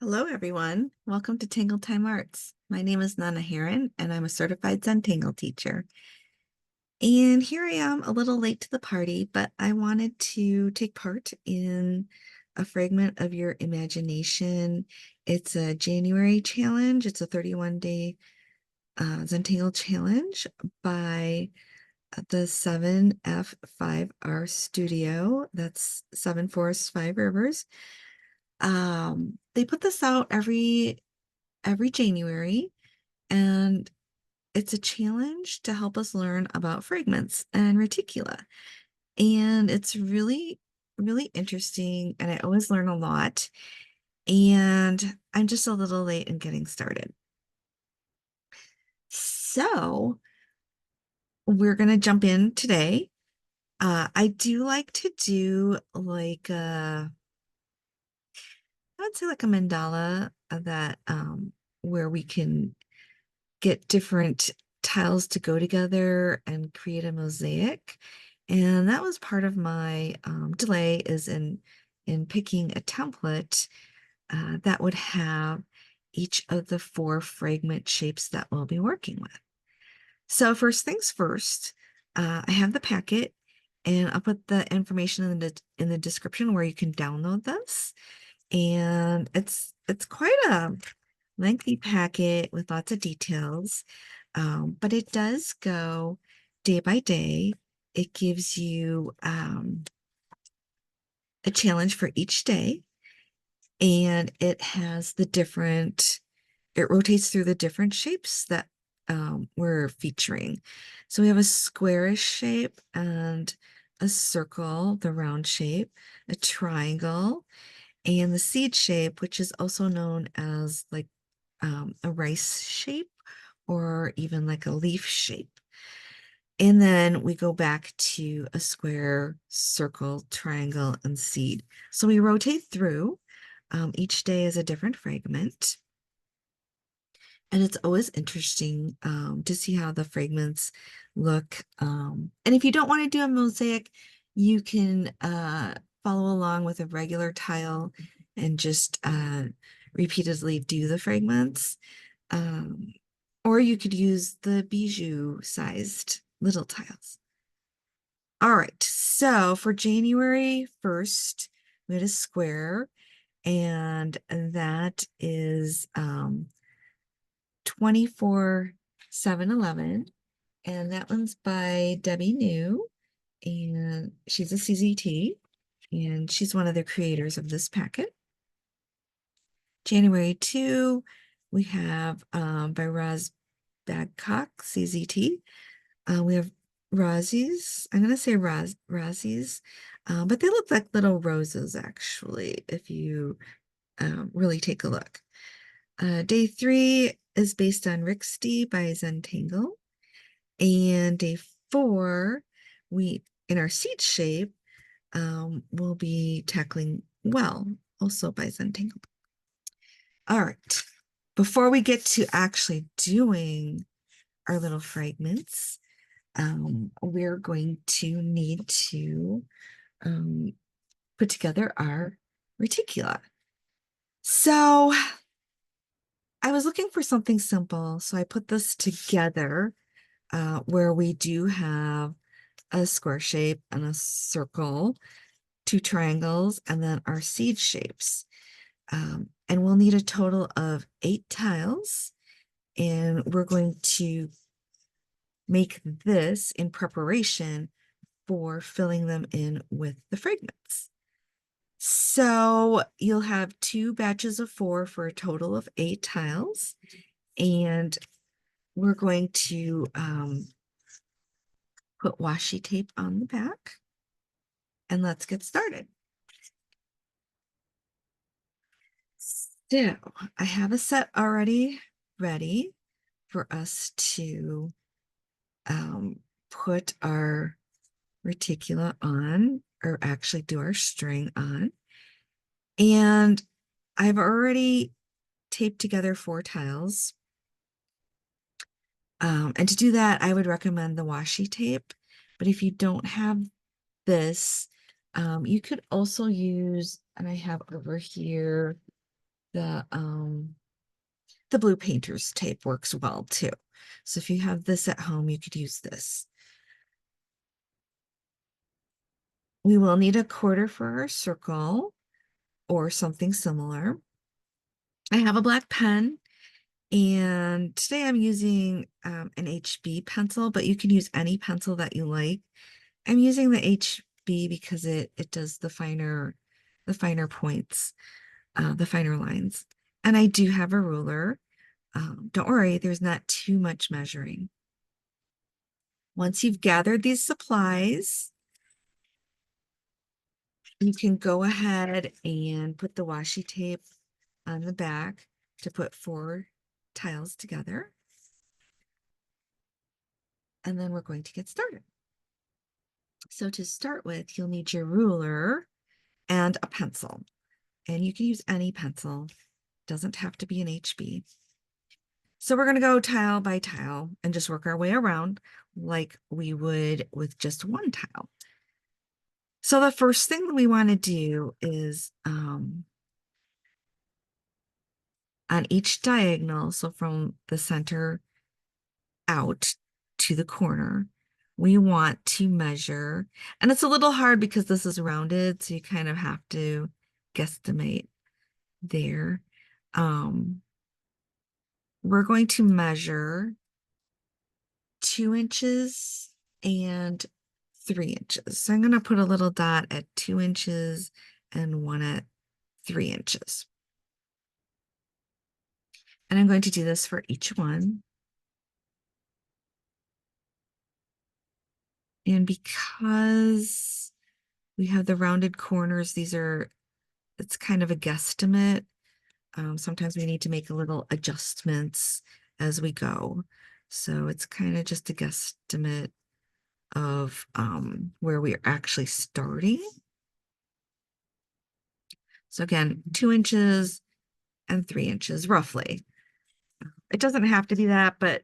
Hello, everyone. Welcome to Tangle Time Arts. My name is Nana Heron, and I'm a certified Zentangle teacher. And here I am, a little late to the party, but I wanted to take part in a fragment of your imagination. It's a January challenge. It's a 31-day Zentangle challenge by the 7F5R studio. That's 7 Forests, 5 Rivers. They put this out every January, and it's a challenge to help us learn about fragments and reticula. And it's really, really interesting, and I always learn a lot. And I'm just a little late in getting started. So we're going to jump in today. I do like to do I would say like a mandala that where we can get different tiles to go together and create a mosaic. And that was part of my delay is in picking a template that would have each of the 4 fragment shapes that we'll be working with. So first things first, I have the packet, and I'll put the information in the description where you can download this. And it's quite a lengthy packet with lots of details, but it does go day by day. It gives you a challenge for each day, and it rotates through the different shapes that we're featuring. So we have a squarish shape and a circle, the round shape, a triangle, and the seed shape, which is also known as like a rice shape or even like a leaf shape. And then we go back to a square, circle, triangle, and seed. So we rotate through. Each day is a different fragment. And it's always interesting to see how the fragments look. And if you don't want to do a mosaic, you can follow along with a regular tile and just repeatedly do the fragments. Um, or you could use the bijou sized little tiles. All right, so for January 1st, we had a square, and that is 24/7/11, and that one's by Debbie New, and she's a CZT, and she's one of the creators of this packet. January 2, we have by Roz Babcock, CZT. We have Rosie's. I'm going to say Rosie's, but they look like little roses, actually, if you really take a look. Day 3 is based on Rixty by Zentangle. And day 4, in our seed shape, we'll be tackling Well, also by Zentangle. All right. Before we get to actually doing our little fragments, we're going to need to put together our reticula. So I was looking for something simple, so I put this together where we do have a square shape and a circle, 2 triangles, and then our seed shapes. And we'll need a total of 8 tiles, and we're going to make this in preparation for filling them in with the fragments. So you'll have 2 batches of 4 for a total of 8 tiles, and we're going to put washi tape on the back, and let's get started. So I have a set already ready for us to put our reticula on, or actually do our string on. And I've already taped together 4 tiles. And to do that, I would recommend the washi tape. But if you don't have this, you could also use, and I have over here, The um the blue painter's tape works well too. So if you have this at home, you could use this. We will need a quarter for our circle or something similar. I have a black pen, and today I'm using an HB pencil, but you can use any pencil that you like. I'm using the HB because it does the finer points, the finer lines. And I do have a ruler. Don't worry, there's not too much measuring. Once you've gathered these supplies, you can go ahead and put the washi tape on the back to put 4 tiles together. And then we're going to get started. So to start with, you'll need your ruler and a pencil. And you can use any pencil. Doesn't have to be an HB. So we're going to go tile by tile and just work our way around like we would with just one tile. So the first thing we want to do is on each diagonal, so from the center out to the corner, we want to measure, and it's a little hard because this is rounded, so you kind of have to guesstimate there. We're going to measure 2 inches and 3 inches. So I'm going to put a little dot at 2 inches and one at 3 inches. And I'm going to do this for each one. And because we have the rounded corners, it's kind of a guesstimate. Sometimes we need to make a little adjustments as we go. So it's kind of just a guesstimate of where we're actually starting. So again, 2 inches and 3 inches roughly. It doesn't have to be that, but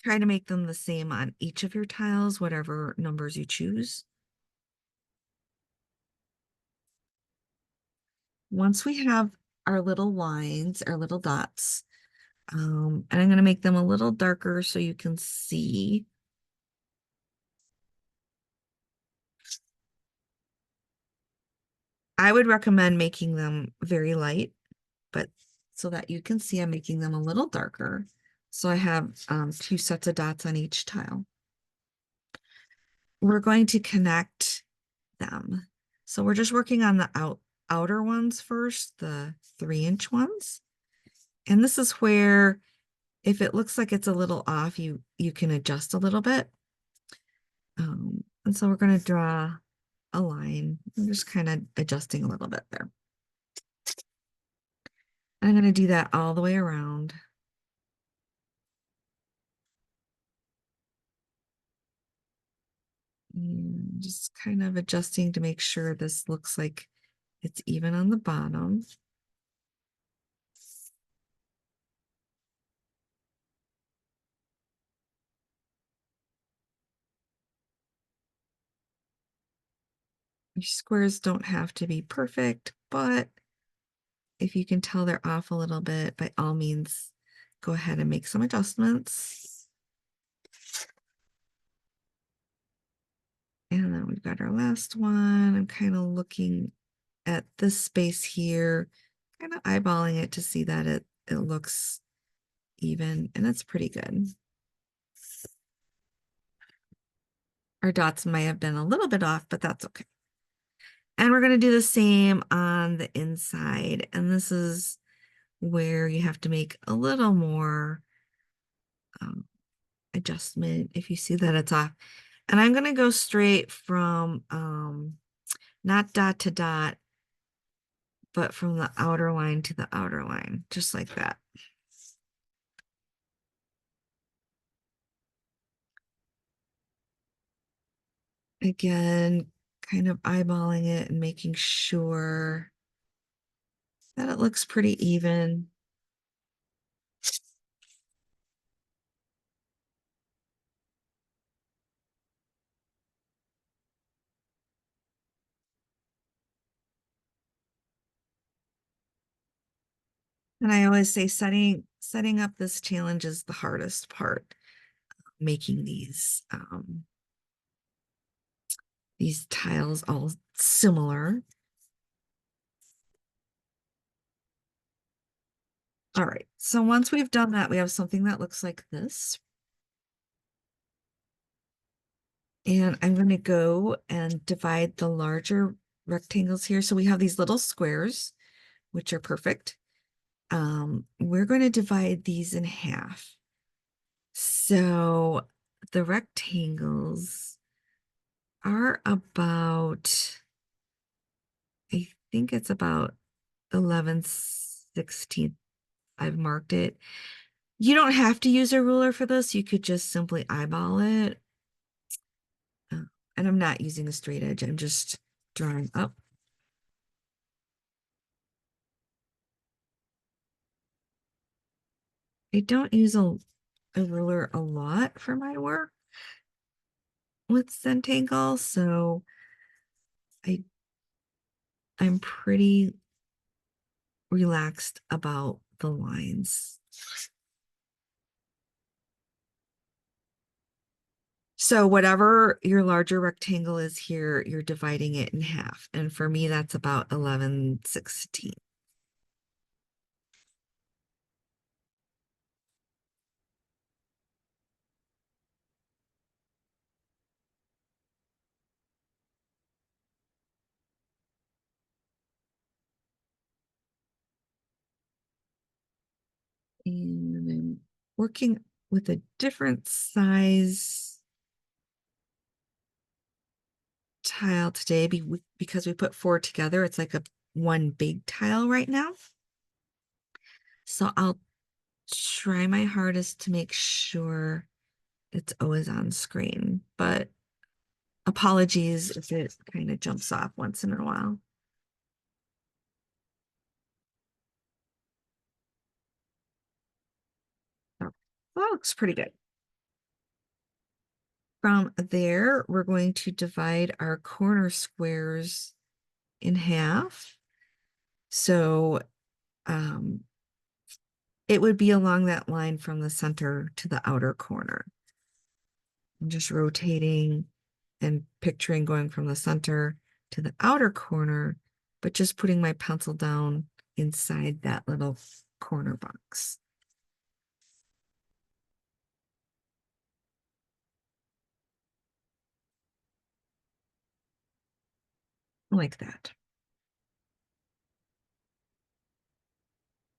try to make them the same on each of your tiles, whatever numbers you choose. Once we have our little lines, our little dots, and I'm going to make them a little darker so you can see. I would recommend making them very light, but so that you can see, I'm making them a little darker. So I have 2 sets of dots on each tile. We're going to connect them. So we're just working on the outer ones first, the 3-inch ones. And this is where, if it looks like it's a little off, you can adjust a little bit. And so we're going to draw a line. I'm just kind of adjusting a little bit there. I'm going to do that all the way around. And just kind of adjusting to make sure this looks like it's even on the bottom. Your squares don't have to be perfect, but if you can tell they're off a little bit, by all means, go ahead and make some adjustments. And then we've got our last one. I'm kind of looking at this space here, kind of eyeballing it to see that it looks even, and that's pretty good. Our dots might have been a little bit off, but that's okay. And we're going to do the same on the inside. And this is where you have to make a little more adjustment if you see that it's off. And I'm going to go straight from not dot to dot, but from the outer line to the outer line, just like that. Again, kind of eyeballing it and making sure that it looks pretty even. And I always say setting up this challenge is the hardest part, making these tiles all similar. All right, so once we've done that, we have something that looks like this. And I'm going to go and divide the larger rectangles here. So we have these little squares, which are perfect. We're going to divide these in half. So the rectangles are about, I think it's about 11/16. I've marked it. You don't have to use a ruler for this. You could just simply eyeball it. And I'm not using a straight edge. I'm just drawing up. I don't use a ruler a lot for my work with Zentangle, so I I'm pretty relaxed about the lines. So whatever your larger rectangle is here, you're dividing it in half. And for me, that's about 11/16. And I'm working with a different size tile today because we put four together. It's like a one big tile right now. So I'll try my hardest to make sure it's always on screen, but apologies if it kind of jumps off once in a while. So that looks pretty good. From there, we're going to divide our corner squares in half. So it would be along that line from the center to the outer corner. I'm just rotating and picturing going from the center to the outer corner, but just putting my pencil down inside that little corner box. Like that.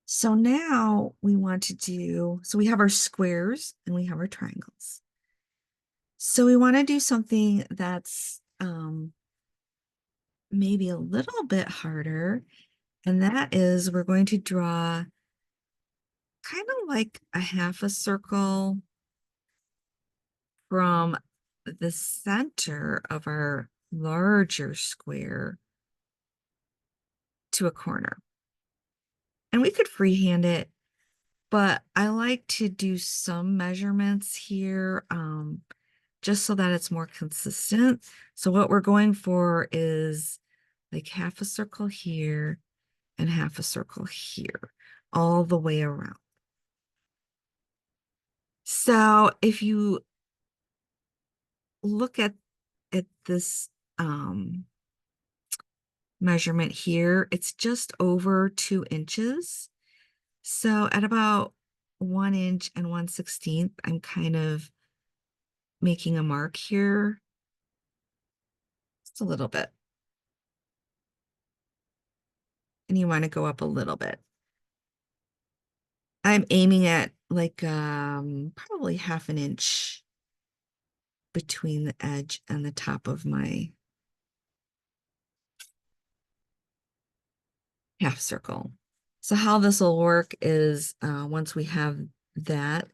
So now we want to so we have our squares and we have our triangles. So we want to do something that's maybe a little bit harder, and that is we're going to draw kind of like a half a circle from the center of our larger square to a corner. And we could freehand it, but I like to do some measurements here just so that it's more consistent. So what we're going for is like half a circle here and half a circle here, all the way around. So if you look at this measurement here, it's just over 2 inches. So at about 1 inch and 1/16, I'm kind of making a mark here. Just a little bit. And you want to go up a little bit. I'm aiming at like probably half an inch between the edge and the top of my half circle. So how this will work is once we have that,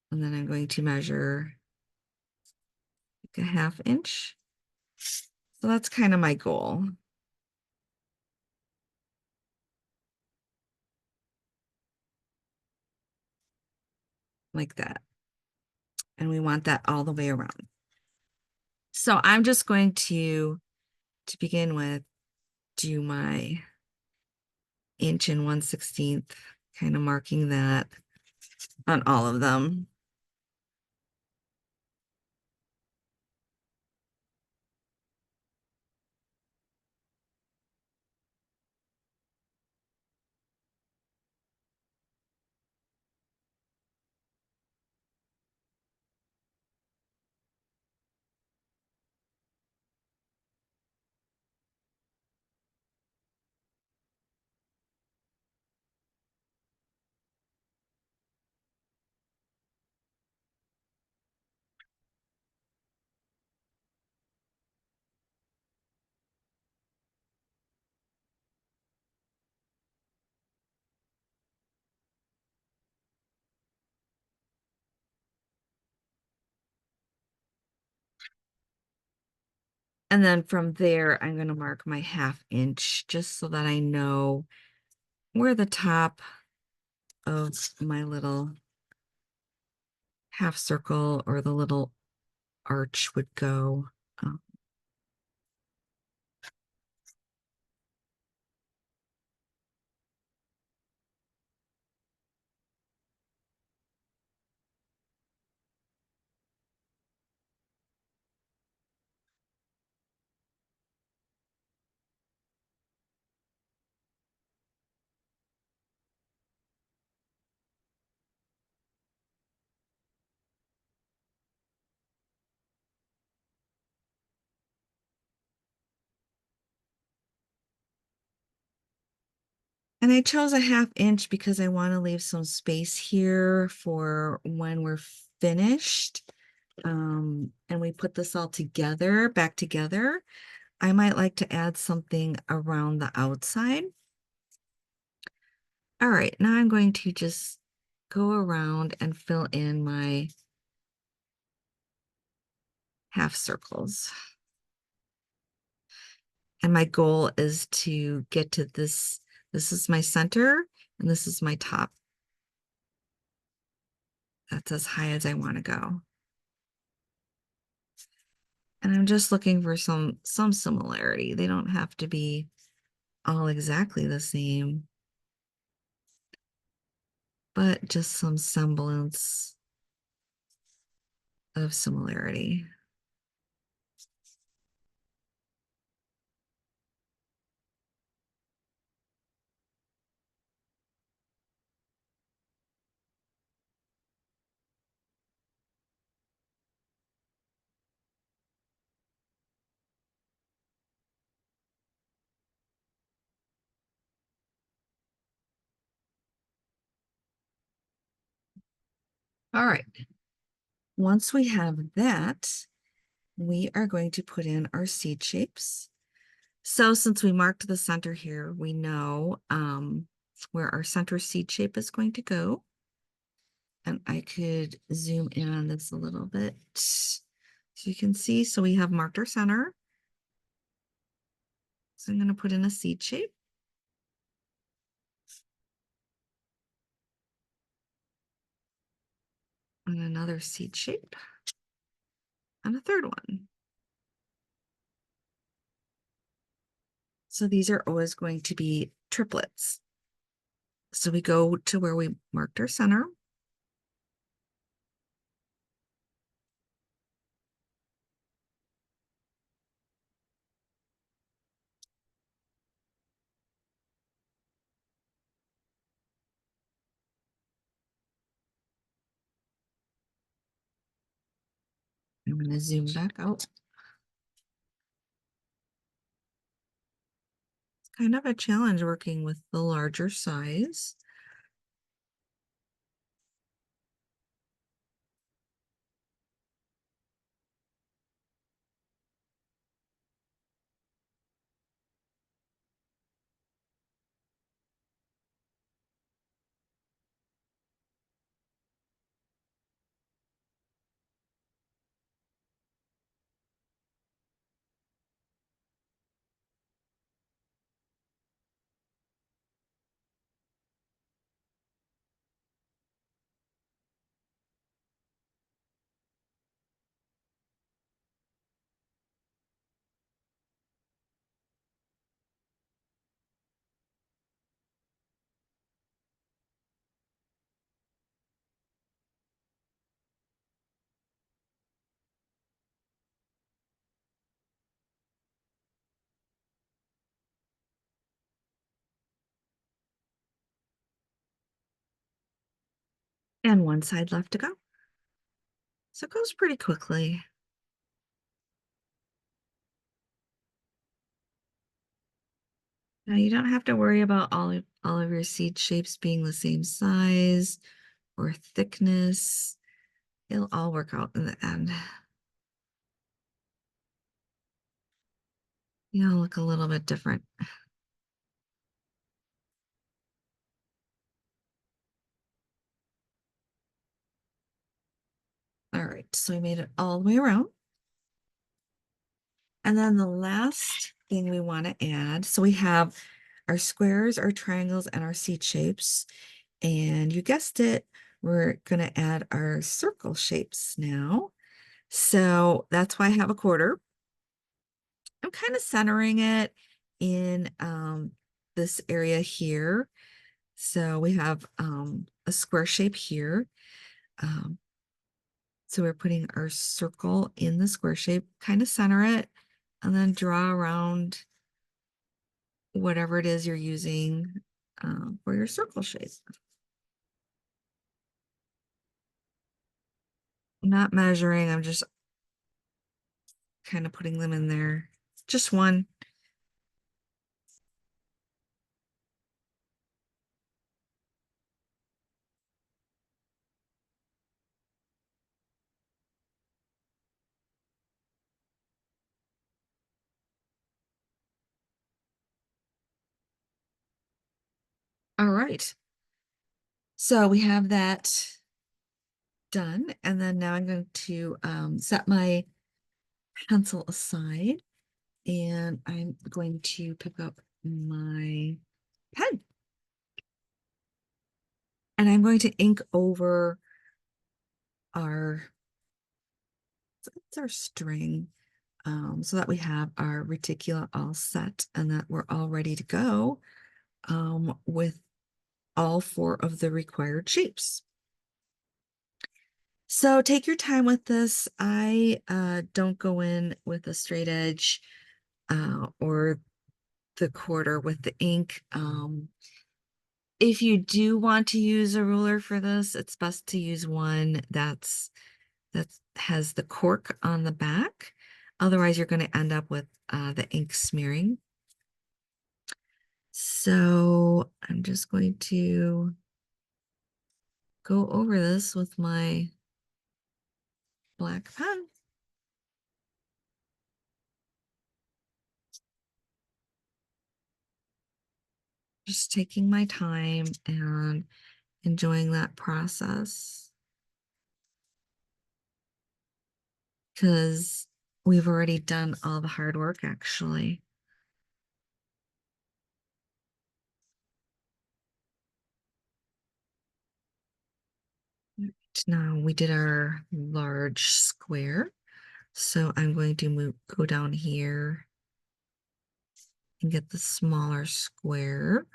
and then I'm going to measure like a half inch. So that's kind of my goal. Like that. And we want that all the way around. So I'm just going to begin with, do my inch and 1/16, kind of marking that on all of them. And then from there, I'm going to mark my 1/2 inch just so that I know where the top of my little half circle or the little arch would go. Um, And I chose a 1/2 inch because I want to leave some space here for when we're finished. And we put this all together, back together. I might like to add something around the outside. All right, now I'm going to just go around and fill in my half circles. And my goal is to get to this. This is my center, and this is my top. That's as high as I want to go. And I'm just looking for some similarity. They don't have to be all exactly the same, but just some semblance of similarity. All right. Once we have that, we are going to put in our seed shapes. So since we marked the center here, we know where our center seed shape is going to go. And I could zoom in on this a little bit so you can see. So we have marked our center. So I'm going to put in a seed shape. And another seed shape. And a third one. So these are always going to be triplets. So we go to where we marked our center. I'm going to zoom back out. It's kind of a challenge working with the larger size. and one side left to go. So it goes pretty quickly. Now you don't have to worry about all of your seed shapes being the same size or thickness. It'll all work out in the end. You'll look a little bit different. All right, so we made it all the way around. And then the last thing we want to add, so we have our squares, our triangles, and our seed shapes. And you guessed it, we're going to add our circle shapes now. So that's why I have a quarter. I'm kind of centering it in this area here. So we have a square shape here. Um, so we're putting our circle in the square shape, kind of center it, and then draw around whatever it is you're using for your circle shape. I'm not measuring, I'm just kind of putting them in there. Just one. All right. So we have that done. And then now I'm going to set my pencil aside and I'm going to pick up my pen. And I'm going to ink over our, it's our string, so that we have our reticula all set and that we're all ready to go with all four of the required shapes. So take your time with this. I don't go in with a straight edge or the quarter with the ink. If you do want to use a ruler for this, it's best to use one that has the cork on the back. Otherwise, you're going to end up with the ink smearing. So I'm just going to go over this with my black pen. Just taking my time and enjoying that process because we've already done all the hard work actually. Now we did our large square. So I'm going to go down here and get the smaller square.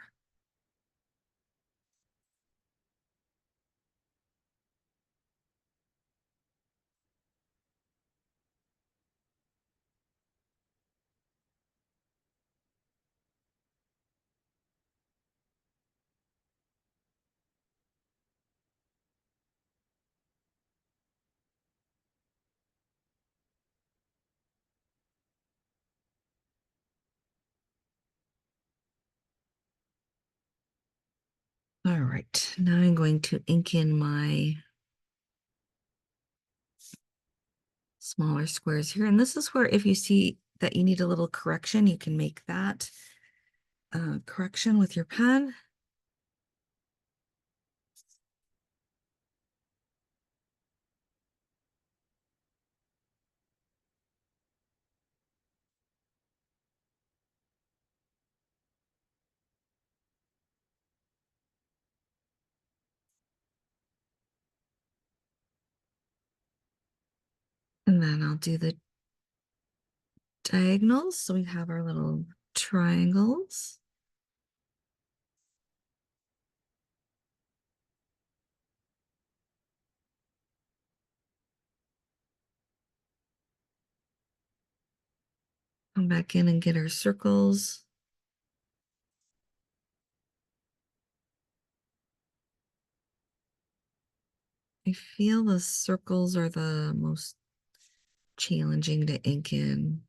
All right, now I'm going to ink in my smaller squares here. And this is where if you see that you need a little correction, you can make that correction with your pen. And then I'll do the diagonals. So we have our little triangles. Come back in and get our circles. I feel the circles are the most challenging to ink in.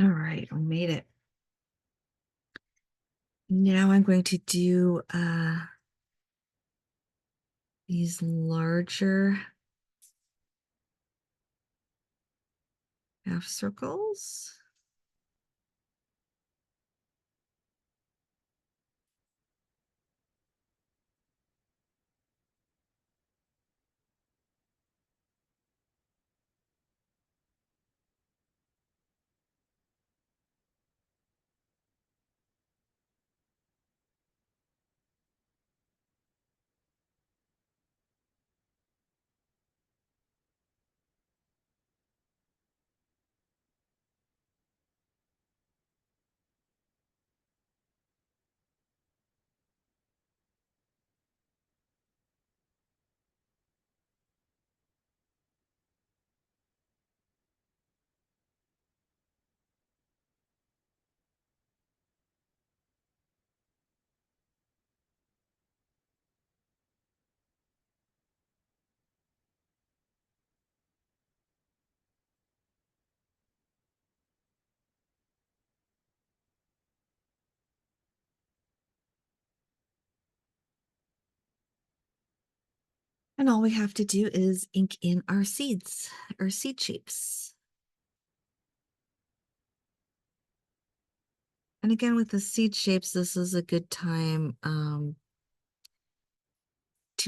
All right, I made it. Now I'm going to do these larger half circles. And all we have to do is ink in our seeds, our seed shapes. And again, with the seed shapes, this is a good time to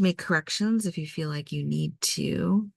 make corrections if you feel like you need to.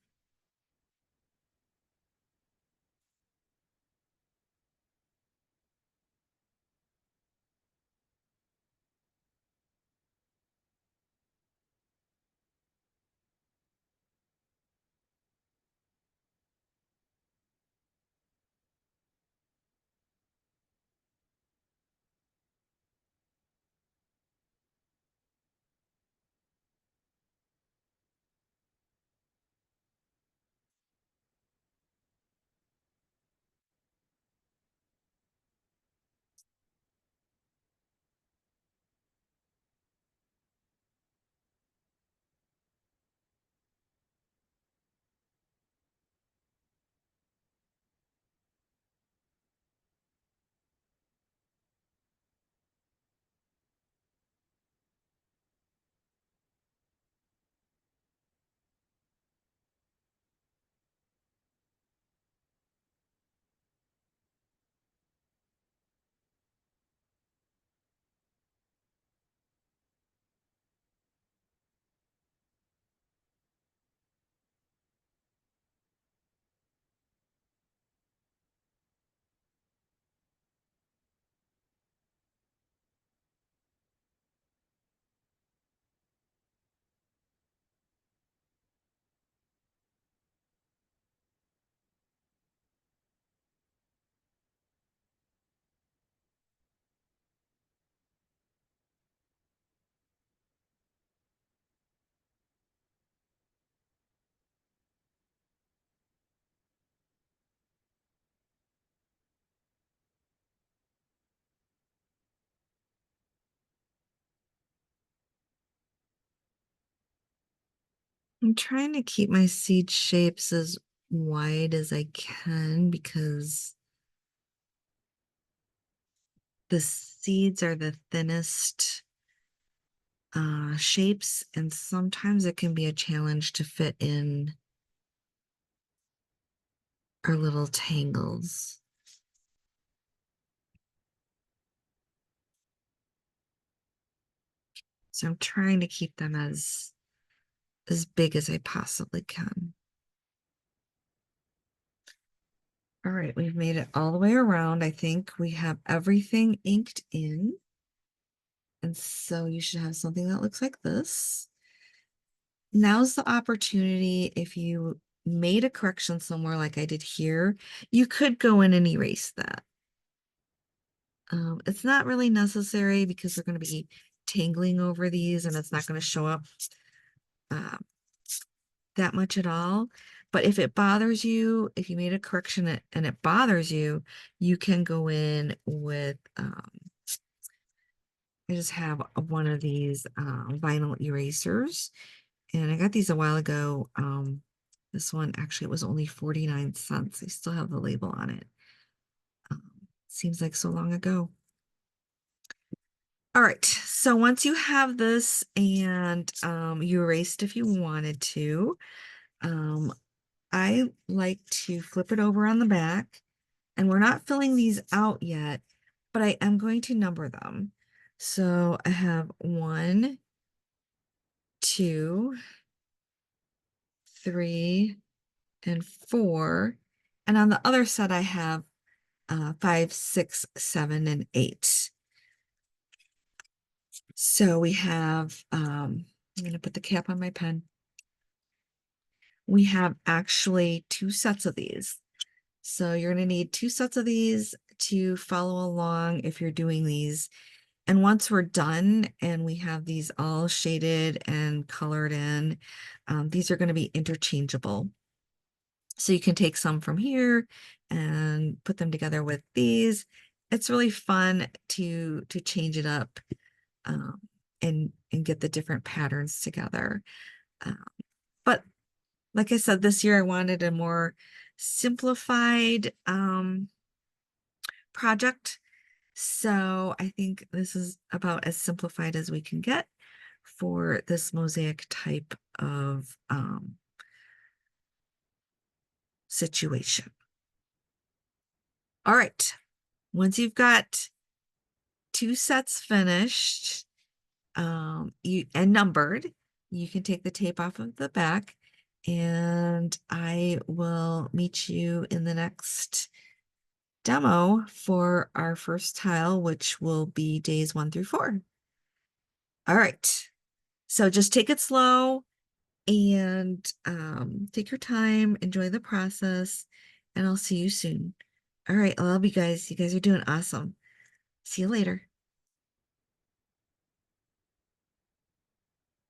I'm trying to keep my seed shapes as wide as I can because the seeds are the thinnest shapes, and sometimes it can be a challenge to fit in our little tangles. So I'm trying to keep them as big as I possibly can. All right, we've made it all the way around. I think we have everything inked in. And so you should have something that looks like this. Now's the opportunity. If you made a correction somewhere like I did here, you could go in and erase that. It's not really necessary because we're going to be tangling over these and it's not going to show up uh, that much at all. But if it bothers you, if you made a correction and it bothers you, you can go in with, I just have one of these vinyl erasers. And I got these a while ago. This one actually it was only 49 cents. I still have the label on it. Seems like so long ago. All right, so once you have this and you erased if you wanted to, I like to flip it over on the back, and we're not filling these out yet, but I am going to number them. So I have 1, 2, 3, and 4. And on the other side, I have 5, 6, 7, and 8. So we have, I'm going to put the cap on my pen. We have actually 2 sets of these. So you're going to need 2 sets of these to follow along if you're doing these. And once we're done and we have these all shaded and colored in, these are going to be interchangeable. So you can take some from here and put them together with these. It's really fun to change it up and get the different patterns together. But like I said, this year I wanted a more simplified project. So I think this is about as simplified as we can get for this mosaic type of situation. All right. Once you've got 2 sets finished, and numbered, you can take the tape off of the back, and I will meet you in the next demo for our first tile, which will be days 1 through 4. All right. So just take it slow and take your time, enjoy the process, and I'll see you soon. All right, I love you guys. You guys are doing awesome. See you later.